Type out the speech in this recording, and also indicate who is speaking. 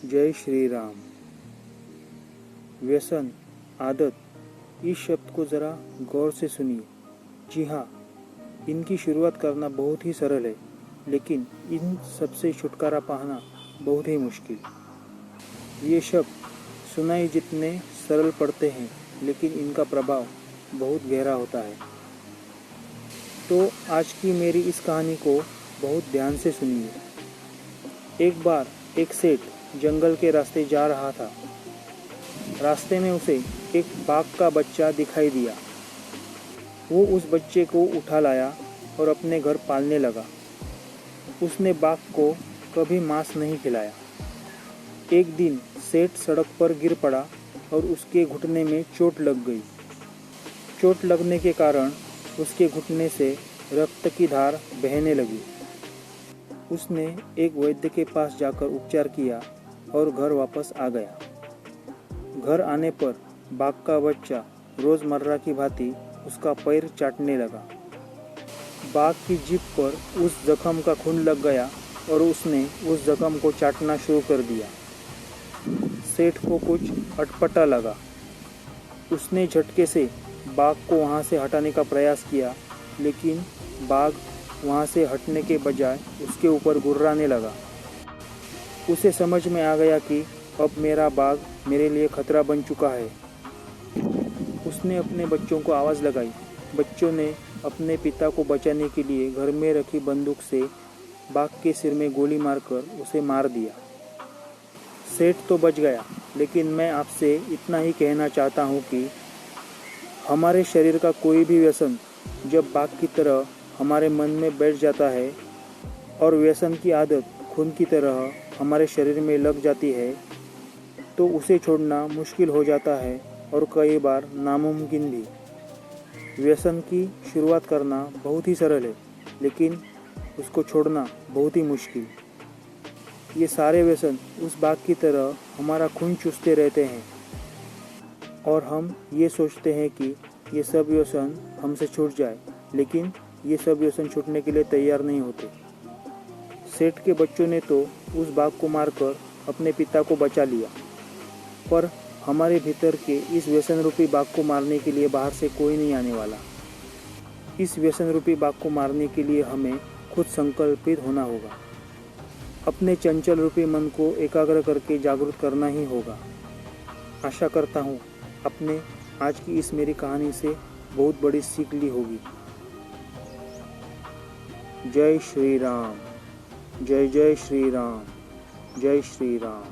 Speaker 1: जय श्री राम। व्यसन, आदत, इस शब्द को ज़रा गौर से सुनिए। जी हाँ, इनकी शुरुआत करना बहुत ही सरल है, लेकिन इन सबसे छुटकारा पाना बहुत ही मुश्किल। ये शब्द सुनाई जितने सरल पड़ते हैं, लेकिन इनका प्रभाव बहुत गहरा होता है। तो आज की मेरी इस कहानी को बहुत ध्यान से सुनिए। एक बार एक सेठ जंगल के रास्ते जा रहा था। रास्ते में उसे एक बाघ का बच्चा दिखाई दिया। वो उस बच्चे को उठा लाया और अपने घर पालने लगा। उसने बाघ को कभी मांस नहीं खिलाया। एक दिन सेठ सड़क पर गिर पड़ा और उसके घुटने में चोट लग गई। चोट लगने के कारण उसके घुटने से रक्त की धार बहने लगी। उसने एक वैद्य के पास जाकर उपचार किया और घर वापस आ गया। घर आने पर बाघ का बच्चा रोजमर्रा की भांति उसका पैर चाटने लगा। बाघ की जीभ पर उस जख्म का खून लग गया और उसने उस जख्म को चाटना शुरू कर दिया। सेठ को कुछ अटपटा लगा। उसने झटके से बाघ को वहां से हटाने का प्रयास किया, लेकिन बाघ वहां से हटने के बजाय उसके ऊपर गुर्राने लगा। उसे समझ में आ गया कि अब मेरा बाघ मेरे लिए खतरा बन चुका है। उसने अपने बच्चों को आवाज़ लगाई। बच्चों ने अपने पिता को बचाने के लिए घर में रखी बंदूक से बाघ के सिर में गोली मारकर उसे मार दिया। सेठ तो बच गया, लेकिन मैं आपसे इतना ही कहना चाहता हूँ कि हमारे शरीर का कोई भी व्यसन जब बाघ की तरह हमारे मन में बैठ जाता है और व्यसन की आदत खून की तरह हमारे शरीर में लग जाती है, तो उसे छोड़ना मुश्किल हो जाता है और कई बार नामुमकिन भी। व्यसन की शुरुआत करना बहुत ही सरल है, लेकिन उसको छोड़ना बहुत ही मुश्किल। ये सारे व्यसन उस बाघ की तरह हमारा खून चूसते रहते हैं और हम ये सोचते हैं कि ये सब व्यसन हमसे छूट जाए, लेकिन ये सब व्यसन छूटने के लिए तैयार नहीं होते। सेठ के बच्चों ने तो उस बाघ को मारकर अपने पिता को बचा लिया, पर हमारे भीतर के इस व्यसन रूपी बाघ को मारने के लिए बाहर से कोई नहीं आने वाला। इस व्यसन रूपी बाघ को मारने के लिए हमें खुद संकल्पित होना होगा। अपने चंचल रूपी मन को एकाग्र करके जागरूक करना ही होगा। आशा करता हूँ आपने आज की इस मेरी कहानी से बहुत बड़ी सीख ली होगी। जय श्री राम। जय जय श्री राम। जय श्री राम।